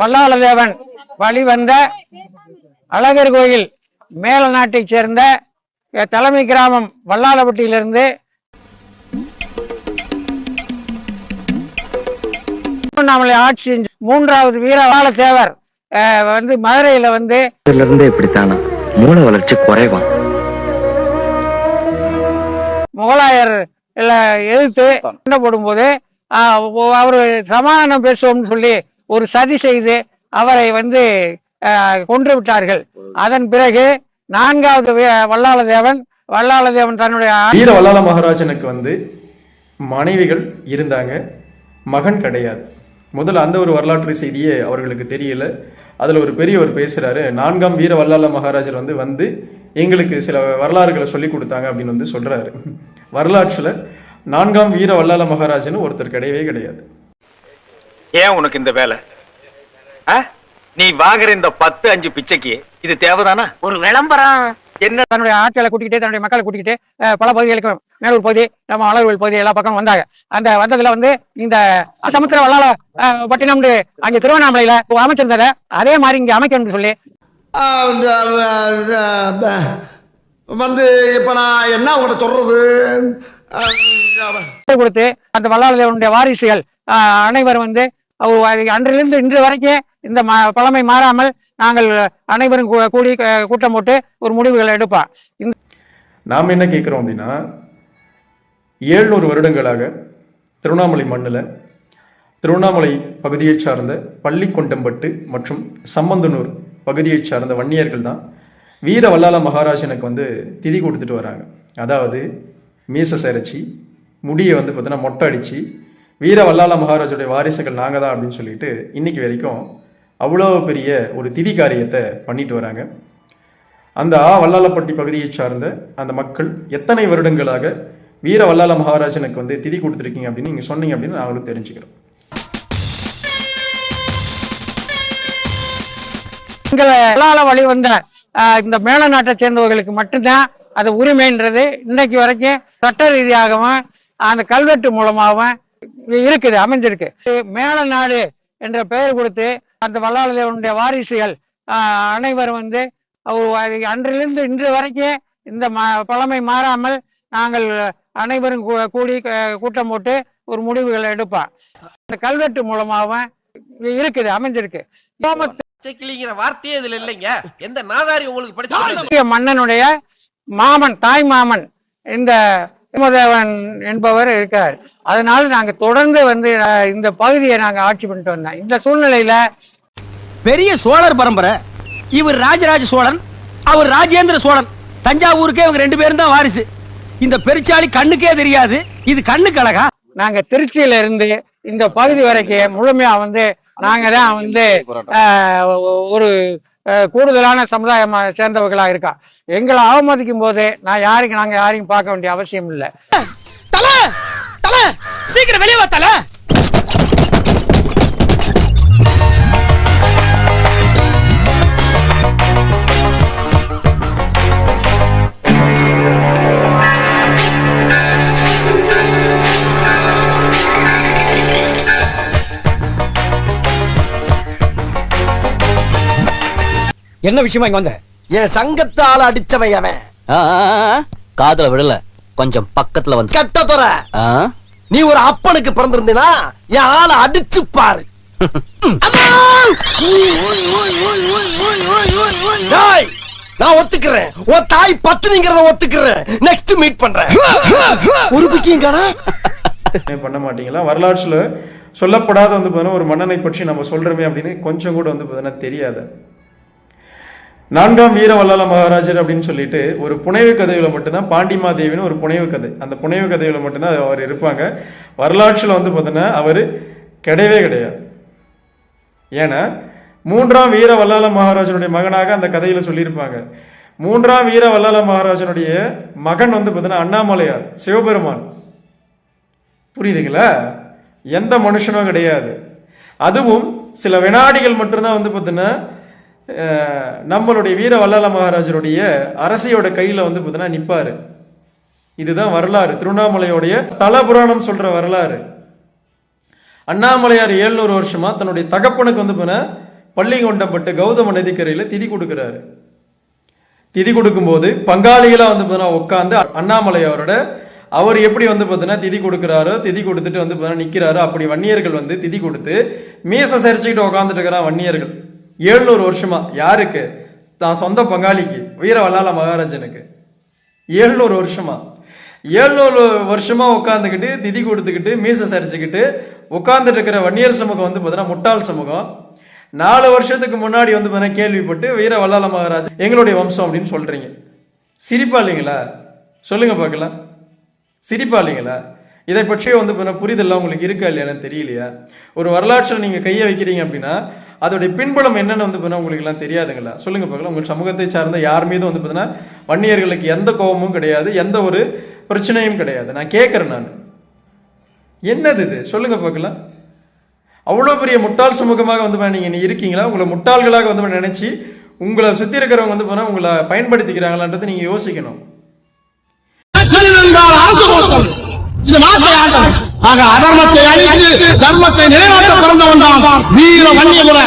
வல்லாளதேவன் வழிவந்த அழகர் கோயில் மேல நாட்டை சேர்ந்த தலைமை கிராமம் வல்லாளப்பட்டியிலிருந்து திருவண்ணாமலை ஆட்சி மூன்றாவது வீரவாளதேவர் மதுரையில இப்படித்தானா மூல வளர்ச்சி குறைவான் முகலாயர் எதிர்த்து சண்டை போடும்போது அவரு சமாதானம் பேசுவோம்னு சொல்லி ஒரு சதி செய்து அவரை கொன்று விட்டார்கள். அதன் பிறகு நான்காவது வல்லாளதேவன் தன்னுடைய வீர வல்லாள மகாராஜனுக்கு மனைவிகள் இருந்தாங்க, மகன் கிடையாது. முதல்ல அந்த ஒரு வரலாற்று செய்தியே அவர்களுக்கு தெரியல. அதுல ஒரு பெரியவர் பேசுறாரு, 4ஆம் வீர வல்லாள மகாராஜர் எங்களுக்கு சில வரலாறுகளை சொல்லி கொடுத்தாங்க அப்படின்னு சொல்றாரு. வரலாற்றுல 4ஆம் வீர வல்லாள மகாராஜன் ஒருத்தர் கிடையவே கிடையாது. ஏன் உனக்கு இந்த வேலை? நீ வாங்குற இந்த 10-5 பிச்சைக்கு இது தேவைதானா? ஒரு விளம்பரம் என்ன? தன்னுடைய ஆட்களை கூட்டிக்கிட்டு தன்னுடைய மக்களை கூட்டிக்கிட்டு பல பகுதிகளுக்கு மேலூர் பகுதி நம்ம அழகர் பகுதி எல்லா பக்கம் வந்தாங்க. அந்த வந்ததுல இந்த சமுத்திர வல்லாள பட்டினம் அங்க திருவண்ணாமலையில அமைச்சிருந்தத அதே மாதிரி இங்க அமைக்கணும்னு சொல்லி இப்ப நான் என்ன உங்கள்ட்ட சொல்றது கொடுத்து அந்த வல்லாளதேவனுடைய வாரிசுகள் அனைவரும் அன்றிலிருந்து இன்று வரைக்கும் இந்த பழமை மாறாமல் நாங்கள் அனைவரும் கூடி கூட்டம் போட்டு ஒரு முடிவுகளை எடுப்போம். நாம் என்ன கேட்கிறோம் அப்படின்னா, 700 வருடங்களாக திருவண்ணாமலை மண்ணில் திருவண்ணாமலை பகுதியை சார்ந்த பள்ளிக்கொண்டம்பட்டு மற்றும் சம்பந்தனூர் பகுதியை சார்ந்த வன்னியர்கள் தான் வீர வல்லாள மகாராஜனுக்கு திதி கொடுத்துட்டு வராங்க. அதாவது மீச சேரச்சி முடியை பார்த்தீங்கன்னா மொட்டை அடிச்சு வீர வல்லாள மகாராஜுடைய வாரிசுகள் நாங்கள் தான் அப்படின்னு சொல்லிட்டு இன்னைக்கு வரைக்கும் அவ்வளோ பெரிய ஒரு திதி காரியத்தை பண்ணிட்டு வராங்க. அந்த வல்லாளப்பட்டி பகுதியை சார்ந்த அந்த மக்கள் எத்தனை வருடங்களாக வீர வல்லாள மகாராஜனுக்கு திதி கொடுத்துருக்கீங்க அப்படின்னு நீங்க சொன்னீங்க அப்படின்னு நாங்களும் தெரிஞ்சுக்கிறோம். வல்லாள வழி வந்த இந்த மேல நாட்டை சேர்ந்தவர்களுக்கு மட்டும்தான் அது உரிமைன்றது இன்னைக்கு வரைக்கும் சட்ட ரீதியாகவும் அந்த கல்வெட்டு மூலமாகவும் இருக்குது, அமைஞ்சிருக்கு. மேல நாடு என்ற பெயர் கொடுத்து அந்த வல்லாளதேவனுடைய வாரிசுகள் அனைவரும் அன்றிலிருந்து இன்று வரைக்கும் இந்த பழமை மாறாமல் நாங்கள் அனைவரும் கூடி கூட்டம் போட்டு ஒரு முடிவுகளை எடுப்போம். அந்த கல்வெட்டு மூலமாகவும் இருக்குது, அமைஞ்சிருக்கு. மன்னனுடைய மாமன் தாய் மாமன் இந்த தேவன் என்பவர் இருக்கார். அதனால நாங்க தொடர்ந்து இந்த பகுதியை நாங்க ஆட்சி பண்ணிட்டு வந்தோம். இந்த சூழ்நிலையில பெரிய சோழர் பரம்பரை, இவர் ராஜராஜ சோழன், அவர் ராஜேந்திர சோழன். தஞ்சாவூருக்கே இவங்க 2 பேரும் தான் வாரிசு. இந்த பெருச்சாளி கண்ணுக்கே தெரியாது, இது கண்ணுக்கு அழகா. நாங்க திருச்சியில இருந்து இந்த பகுதி வரைக்கும் முழுமையா நாங்க தான் ஒரு கூடுதலான சமுதாயம் சேர்ந்தவர்களா இருக்கா. எங்களை அவமதிக்கும் போது நாங்க யாரையும் பார்க்க வேண்டிய அவசியம் இல்லை. சீக்கிரம் வெளியே வா தல. என்ன விஷயமா இங்க வந்த? என் சங்கத்தால அடிச்சவன் அவன். காதுல விடல, கொஞ்சம் பக்கத்துல வந்து. கட்ட தொற, நீ ஒரு அப்பனுக்கு பிறந்திருந்தீனா என் ஆளை அடிச்சு பாரு. நான் ஒத்துக்கிறேன், உன் தாய் பத்தினிங்கிறத ஒத்துக்கிறேன். நெக்ஸ்ட் மீட் பண்றேன். ஒரு பிக்கிங்கானா பண்ண மாட்டீங்களா? வரலாற்றுல சொல்லப்படாத ஒரு மன்னனை பற்றி நம்ம சொல்றோமே அப்படின்னு கொஞ்சம் கூட தெரியாது. 4ஆம் வீர வல்லாள மகாராஜர் அப்படின்னு சொல்லிட்டு ஒரு புனைவு கதையில மட்டும்தான் பாண்டிமாதேவின்னு ஒரு புனைவு கதை, அந்த புனைவு கதையில மட்டும்தான் அவர் இருப்பாங்க. வரலாற்றுல அவர் கிடையவே கிடையாது. ஏன்னா 3ஆம் வீர வல்லாள மகாராஜனுடைய மகனாக அந்த கதையில சொல்லியிருப்பாங்க. 3ஆம் வீர வல்லாள மகாராஜனுடைய மகன் அண்ணாமலையார் சிவபெருமான். புரியுதுங்களா? எந்த மனுஷனும் கிடையாது. அதுவும் சில வினாடிகள் மட்டும்தான் நம்மளுடைய வீர வல்லாள மகாராஜருடைய அரசியோட கையில நிப்பாரு. இதுதான் வரலாறு, திருவண்ணாமலையோடைய தல புராணம் சொல்ற வரலாறு. அண்ணாமலையார் 700 வருஷமா தன்னுடைய தகப்பனுக்கு பள்ளிகொண்டம்பட்டு கௌதம நதிக்கரையில திதி கொடுக்கிறாரு. திதி கொடுக்கும்போது பங்காளிகளா வந்து பார்த்தீங்கன்னா உட்காந்து அண்ணாமலை அவரோட அவர் எப்படி வந்து பார்த்தீங்கன்னா திதி கொடுக்குறாரோ, திதி கொடுத்துட்டு வந்து பார்த்தீங்கன்னா நிற்கிறாரோ, அப்படி வன்னியர்கள் வந்து திதி கொடுத்து மீச சரிச்சுக்கிட்டு உட்காந்துட்டு இருக்கிறான் வன்னியர்கள் 700 வருஷமா. யாருக்கு? தான் சொந்த பங்காளிக்கு, வீர வல்லால மகாராஜனுக்கு. 700 வருஷமா 700 வருஷமா உட்காந்துக்கிட்டு திதி கொடுத்துக்கிட்டு மீச சரிச்சுக்கிட்டு உட்கார்ந்துட்டு இருக்கிற வன்னியர் சமூகம் வந்து பார்த்தீங்கன்னா முட்டாள் சமூகம் 4 வருஷத்துக்கு முன்னாடி வந்து பார்த்தீங்கன்னா கேள்விப்பட்டு வீர வல்லால மகாராஜா எங்களுடைய வம்சம் அப்படின்னு சொல்றீங்க. சிரிப்பா இல்லைங்களா? சொல்லுங்க பார்க்கலாம். சிரிப்பா இல்லைங்களா? இதை பற்றிய வந்து புரிதெல்லாம் உங்களுக்கு இருக்கா இல்லையான்னு தெரியலையா? ஒரு வரலாற்றை நீங்க கையை வைக்கிறீங்க அப்படின்னா அதோடைய பின்புலம் என்னன்னு வந்து உங்களுக்கு எல்லாம் தெரியாதுங்களா? சொல்லுங்க பார்க்கலாம். உங்கள் சமூகத்தை சார்ந்த யார் மீதும் வந்து பார்த்தீங்கன்னா வன்னியர்களுக்கு எந்த கோபமும் கிடையாது, எந்த ஒரு பிரச்சனையும் கிடையாது. நான் கேட்கறேன், நான் என்னது இது சொல்லுங்க பார்க்கலாம். அவ்வளவு பெரிய முட்டாள் சமூகமாக வந்து நீங்க இருக்கீங்களா? உங்களை முட்டாள்களாக வந்து நினைச்சு உங்களை சுத்தி இருக்கிறவங்க வந்து உங்களை பயன்படுத்திக்கிறாங்களான்றது நீங்க யோசிக்கணும். அதர்மத்தை அழித்து தர்மத்தை நிலைநாட்ட பிறந்தவன் தான் வீர வன்னியகுல